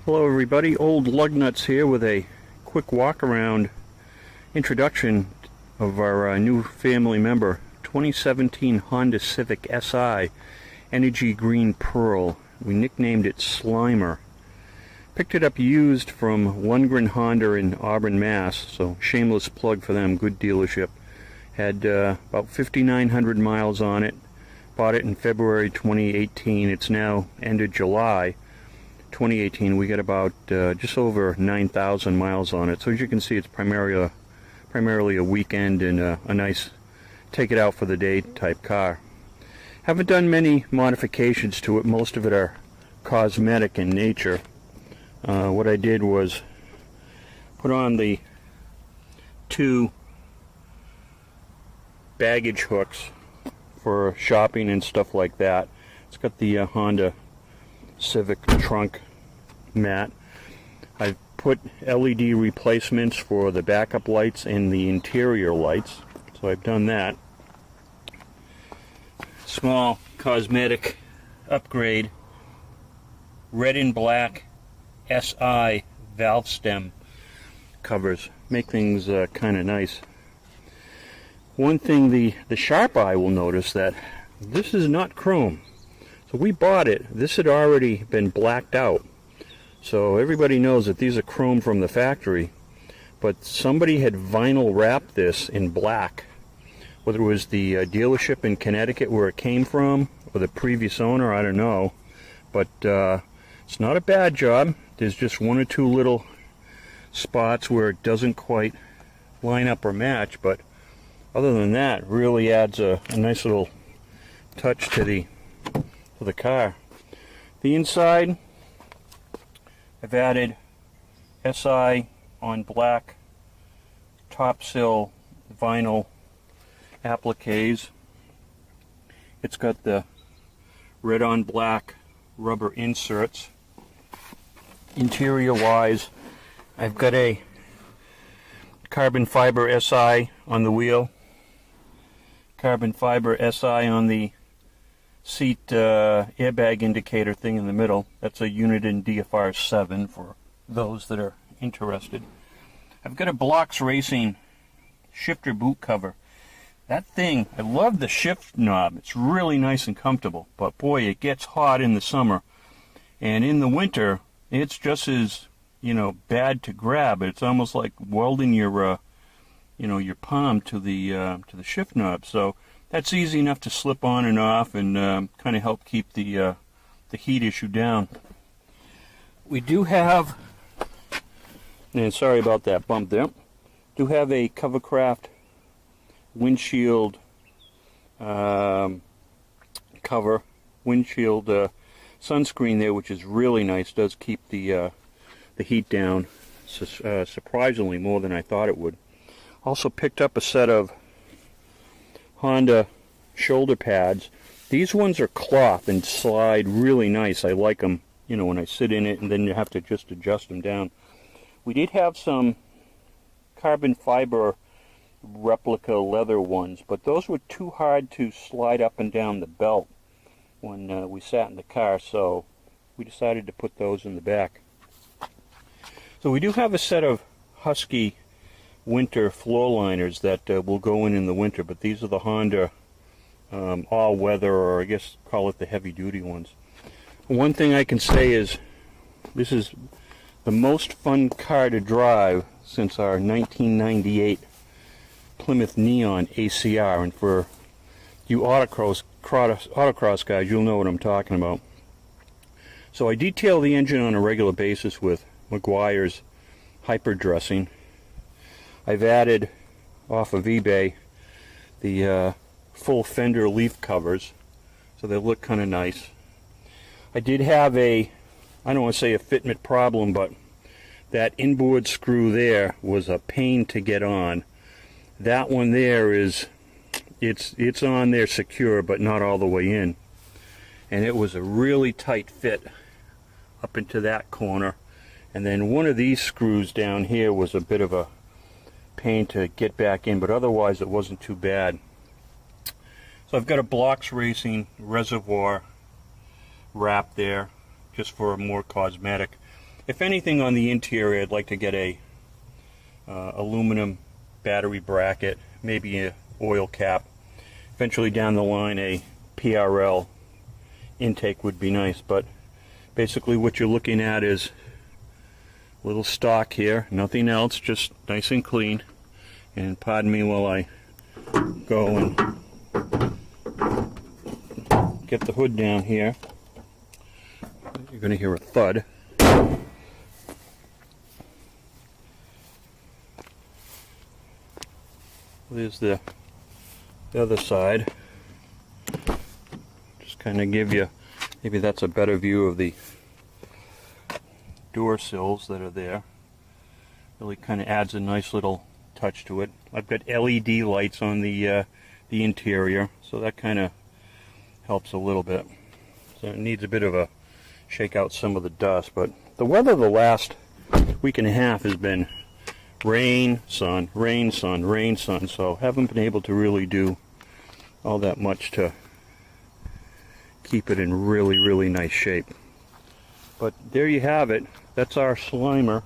Hello everybody, Old Lugnuts here with a quick walk around introduction of our new family member, 2017 Honda Civic Si Energy Green Pearl. We nicknamed it Slimer. Picked it up used from Lundgren Honda in Auburn, Mass, so shameless plug for them, good dealership. Had about 5,900 miles on it. Bought it in February 2018. It's now end of July 2018. We got about just over 9,000 miles on it. So as you can see, it's primarily a weekend and a nice take it out for the day type car. Haven't done many modifications to it. Most of it are cosmetic in nature. What I did was put on the two baggage hooks for shopping and stuff like that. It's got the Honda Civic trunk mat. I've put LED replacements for the backup lights and the interior lights, so I've done that. Small cosmetic upgrade, red and black SI valve stem covers, make things kind of nice. One thing the sharp eye will notice that this is not chrome. So we bought it, this had already been blacked out. So everybody knows that these are chrome from the factory, but somebody had vinyl wrapped this in black. Whether it was the dealership in Connecticut where it came from, or the previous owner, I don't know. But it's not a bad job. There's just one or two little spots where it doesn't quite line up or match, but other than that, it really adds a nice little touch to the car. The inside, I've added SI on black top sill vinyl appliques. It's got the red on black rubber inserts. Interior wise, I've got a carbon fiber SI on the wheel, carbon fiber SI on the seat airbag indicator thing in the middle. That's a Uniden DFR 7 for those that are interested. I've got a Blocks Racing shifter boot cover. That thing, I love the shift knob. It's really nice and comfortable, but boy, it gets hot in the summer, and in the winter it's just as bad to grab. It's almost like welding your your palm to the shift knob. So that's easy enough to slip on and off and kind of help keep the heat issue down. We do have, and sorry about that bump there, do have a Covercraft windshield cover, windshield sunscreen there, which is really nice. Does keep the heat down surprisingly more than I thought it would. Also picked up a set of Honda shoulder pads. These ones are cloth and slide really nice. I like them, when I sit in it, and then you have to just adjust them down. We did have some carbon fiber replica leather ones, but those were too hard to slide up and down the belt when we sat in the car, so we decided to put those in the back. So we do have a set of Husky winter floor liners that will go in the winter, but these are the Honda all-weather, or I guess call it the heavy-duty ones. One thing I can say is this is the most fun car to drive since our 1998 Plymouth Neon ACR, and for you autocross guys, you'll know what I'm talking about. So I detail the engine on a regular basis with Meguiar's hyper dressing. I've added off of eBay the full fender leaf covers, so they look kind of nice. I did have I don't want to say a fitment problem, but that inboard screw there was a pain to get on. That one there it's on there secure, but not all the way in. And it was a really tight fit up into that corner. And then one of these screws down here was a bit of a pain to get back in, but otherwise it wasn't too bad. So I've got a Blocks Racing reservoir wrap there, just for a more cosmetic. If anything, on the interior, I'd like to get a aluminum battery bracket, maybe a oil cap. Eventually down the line, a PRL intake would be nice, but basically what you're looking at is a little stock here, nothing else, just nice and clean. And pardon me while I go and get the hood down here. You're going to hear a thud. There's the other side. Just kind of give you, maybe that's a better view of the door sills that are there. Really kind of adds a nice little touch to it. I've got LED lights on the interior, so that kind of helps a little bit. So it needs a bit of a shake out some of the dust, but the weather the last week and a half has been rain, sun, rain, sun, rain, sun, so haven't been able to really do all that much to keep it in really, really nice shape. But there you have it. That's our Slimer,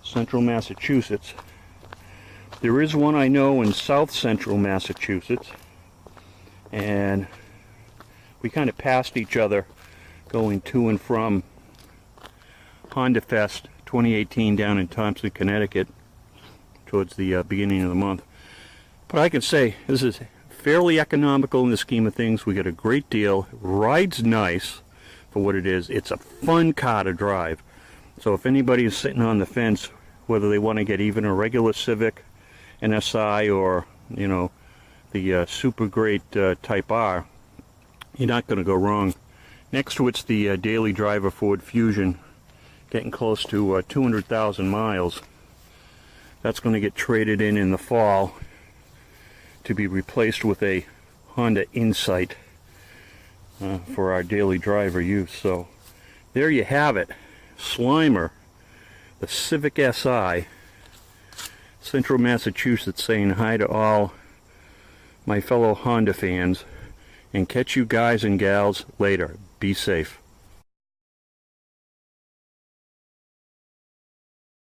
Central Massachusetts. There is one I know in South Central Massachusetts, and we kind of passed each other going to and from Honda Fest 2018 down in Thompson, Connecticut, towards the beginning of the month. But I can say this is fairly economical in the scheme of things. We get a great deal. Rides nice for what it is. It's a fun car to drive. So if anybody is sitting on the fence, whether they want to get even a regular Civic, an SI, or you know, the super great Type R, you're not going to go wrong. Next to it's the daily driver Ford Fusion, getting close to 200,000 miles. That's going to get traded in the fall to be replaced with a Honda Insight for our daily driver use. So there you have it. Slimer, the Civic Si, Central Massachusetts, saying hi to all my fellow Honda fans, and catch you guys and gals later. Be safe.